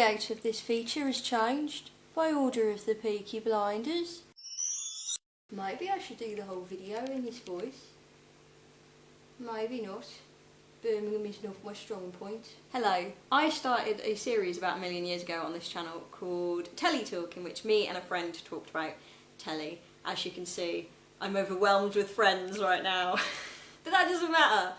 layout of this feature has changed by order of the Peaky Blinders. Maybe I should do the whole video in this voice. Maybe not. Birmingham is not my strong point. Hello. I started a series about 1 million years ago on this channel called Telly Talk, in which me and a friend talked about telly. As you can see, I'm overwhelmed with friends right now. But that doesn't matter.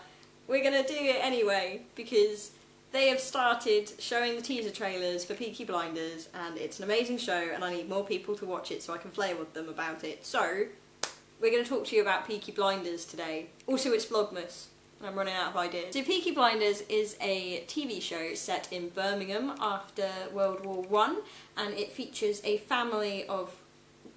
We're gonna do it anyway, because they have started showing the teaser trailers for Peaky Blinders, and it's an amazing show, and I need more people to watch it so I can flare with them about it. So, we're going to talk to you about Peaky Blinders today. Also, it's Vlogmas. I'm running out of ideas. So Peaky Blinders is a TV show set in Birmingham after World War I, and it features a family of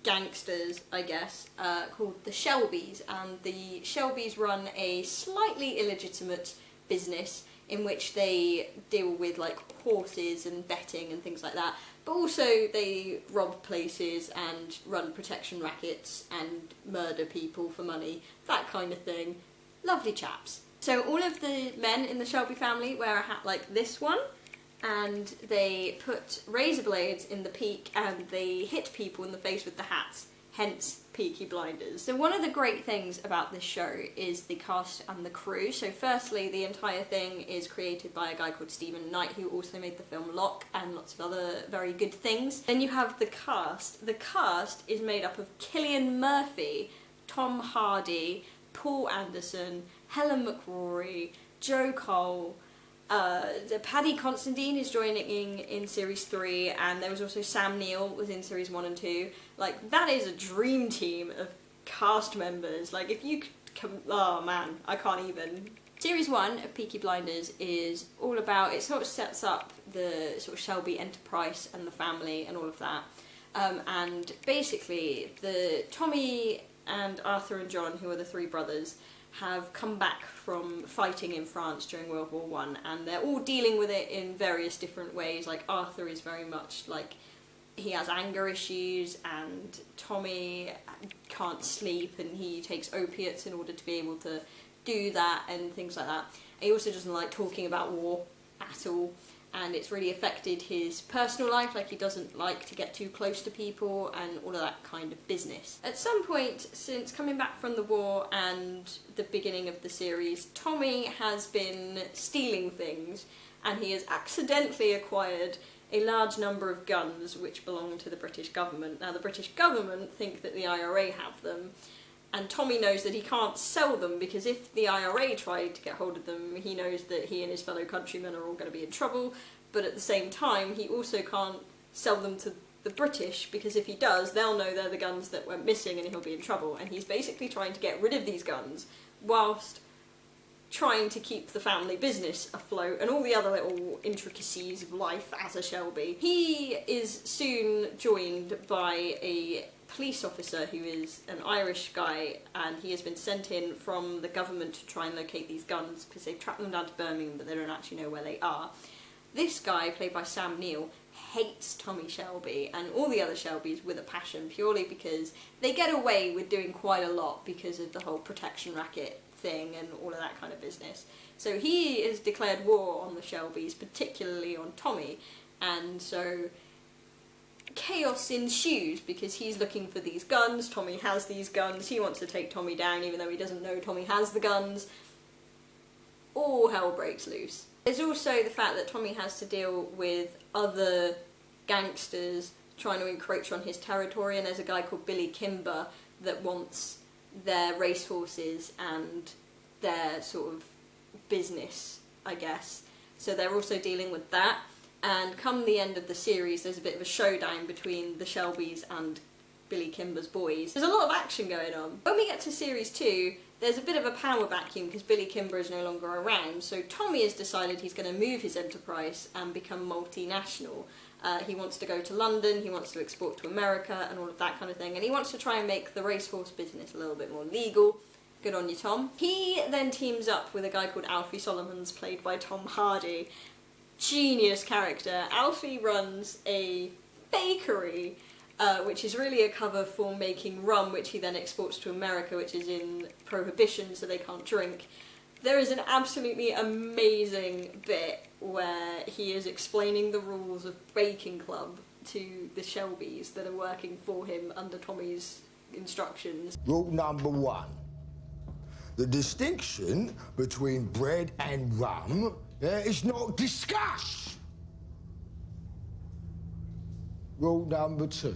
gangsters, I guess, called the Shelbys, and the Shelbys run a slightly illegitimate business in which they deal with like horses and betting and things like that, but also they rob places and run protection rackets and murder people for money, that kind of thing. Lovely chaps. So all of the men in the Shelby family wear a hat like this one, and they put razor blades in the peak and they hit people in the face with the hats, hence Peaky Blinders. So one of the great things about this show is the cast and the crew. So firstly, the entire thing is created by a guy called Stephen Knight, who also made the film Locke and lots of other very good things. Then you have the cast. The cast is made up of Cillian Murphy, Tom Hardy, Paul Anderson, Helen McCrory, Joe Cole, Paddy Considine is joining in series 3, and there was also Sam Neill was in series 1 and 2. Like, that is a dream team of cast members. Like, if you could come, oh man, I can't even. Series 1 of Peaky Blinders is all about, it sort of sets up the sort of Shelby enterprise and the family and all of that. And basically, the Tommy and Arthur and John, who are the 3 brothers, have come back from fighting in France during World War I, and they're all dealing with it in various different ways. Like, Arthur is very much like, he has anger issues, and Tommy can't sleep and he takes opiates in order to be able to do that and things like that. And he also doesn't like talking about war at all, and it's really affected his personal life. Like, he doesn't like to get too close to people and all of that kind of business. At some point since coming back from the war and the beginning of the series, Tommy has been stealing things, and he has accidentally acquired a large number of guns which belong to the British government. Now, the British government think that the IRA have them, and Tommy knows that he can't sell them because if the IRA tried to get hold of them, he knows that he and his fellow countrymen are all going to be in trouble, but at the same time he also can't sell them to the British, because if he does, they'll know they're the guns that went missing and he'll be in trouble. And he's basically trying to get rid of these guns whilst trying to keep the family business afloat and all the other little intricacies of life as a Shelby. He is soon joined by a police officer who is an Irish guy, and he has been sent in from the government to try and locate these guns because they've tracked them down to Birmingham, but they don't actually know where they are. This guy, played by Sam Neill, hates Tommy Shelby and all the other Shelbys with a passion, purely because they get away with doing quite a lot because of the whole protection racket thing and all of that kind of business. So he has declared war on the Shelbys, particularly on Tommy, and so chaos ensues because he's looking for these guns. Tommy has these guns, he wants to take Tommy down even though he doesn't know Tommy has the guns. All hell breaks loose. There's also the fact that Tommy has to deal with other gangsters trying to encroach on his territory, and there's a guy called Billy Kimber that wants their racehorses and their sort of business, I guess. So they're also dealing with that. And come the end of the series, there's a bit of a showdown between the Shelbys and Billy Kimber's boys. There's a lot of action going on. When we get to series 2, there's a bit of a power vacuum because Billy Kimber is no longer around, so Tommy has decided he's going to move his enterprise and become multinational. He wants to go to London, he wants to export to America and all of that kind of thing, and he wants to try and make the racehorse business a little bit more legal. Good on you, Tom. He then teams up with a guy called Alfie Solomons, played by Tom Hardy. Genius character. Alfie runs a bakery, which is really a cover for making rum, which he then exports to America, which is in prohibition, so they can't drink. There is an absolutely amazing bit where he is explaining the rules of Baking Club to the Shelbys that are working for him under Tommy's instructions. Rule number 1. The distinction between bread and rum is not discussed. Rule number 2.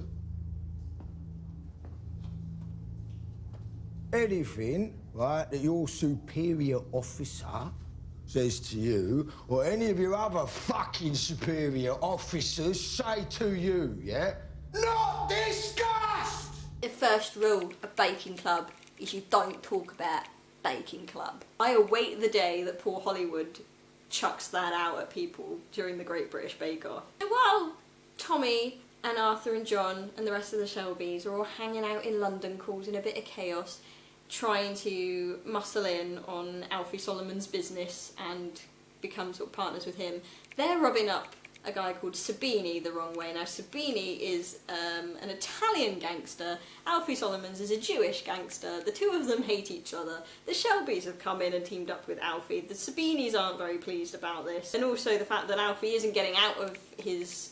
Anything, right, that your superior officer says to you, or any of your other fucking superior officers say to you, yeah? Not discussed! The first rule of Baking Club is you don't talk about Baking Club. I await the day that poor Hollywood chucks that out at people during the Great British Bake Off. So while Tommy and Arthur and John and the rest of the Shelbys are all hanging out in London causing a bit of chaos, trying to muscle in on Alfie Solomon's business and become sort of partners with him, they're rubbing up a guy called Sabini the wrong way. Now Sabini is an Italian gangster, Alfie Solomon's is a Jewish gangster, the two of them hate each other, the Shelbys have come in and teamed up with Alfie, the Sabinis aren't very pleased about this, and also the fact that Alfie isn't getting out of his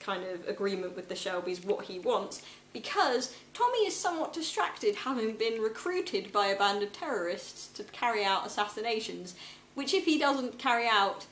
kind of agreement with the Shelbys what he wants, because Tommy is somewhat distracted, having been recruited by a band of terrorists to carry out assassinations, which if he doesn't carry out,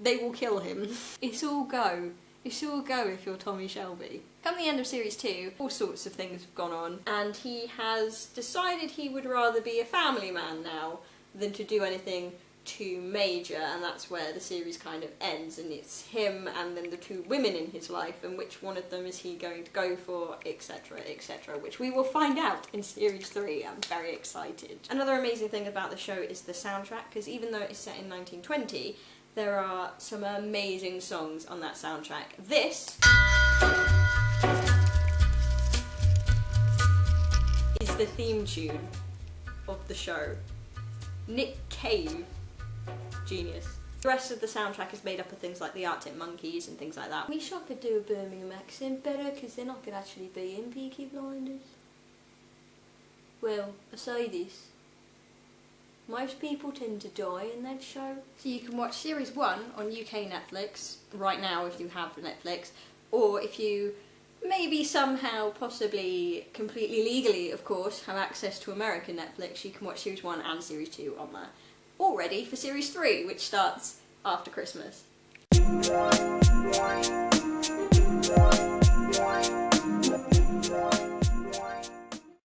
they will kill him. It's all go. It's all go if you're Tommy Shelby. Come the end of series 2, all sorts of things have gone on, and he has decided he would rather be a family man now than to do anything too major, and that's where the series kind of ends, and it's him and then the two women in his life, and which one of them is he going to go for, etc, etc, which we will find out in series 3. I'm very excited. Another amazing thing about the show is the soundtrack, because even though it's set in 1920, there are some amazing songs on that soundtrack. This is the theme tune of the show. Nick Cave, genius. The rest of the soundtrack is made up of things like the Arctic Monkeys and things like that. I wish I could do a Birmingham accent better, because then I could actually be in Peaky Blinders. Well, I say this. Most people tend to die in that show. So you can watch series 1 on UK Netflix right now if you have Netflix, or if you maybe somehow, possibly completely legally of course, have access to American Netflix, you can watch series 1 and series 2 on there. All ready for series 3, which starts after Christmas.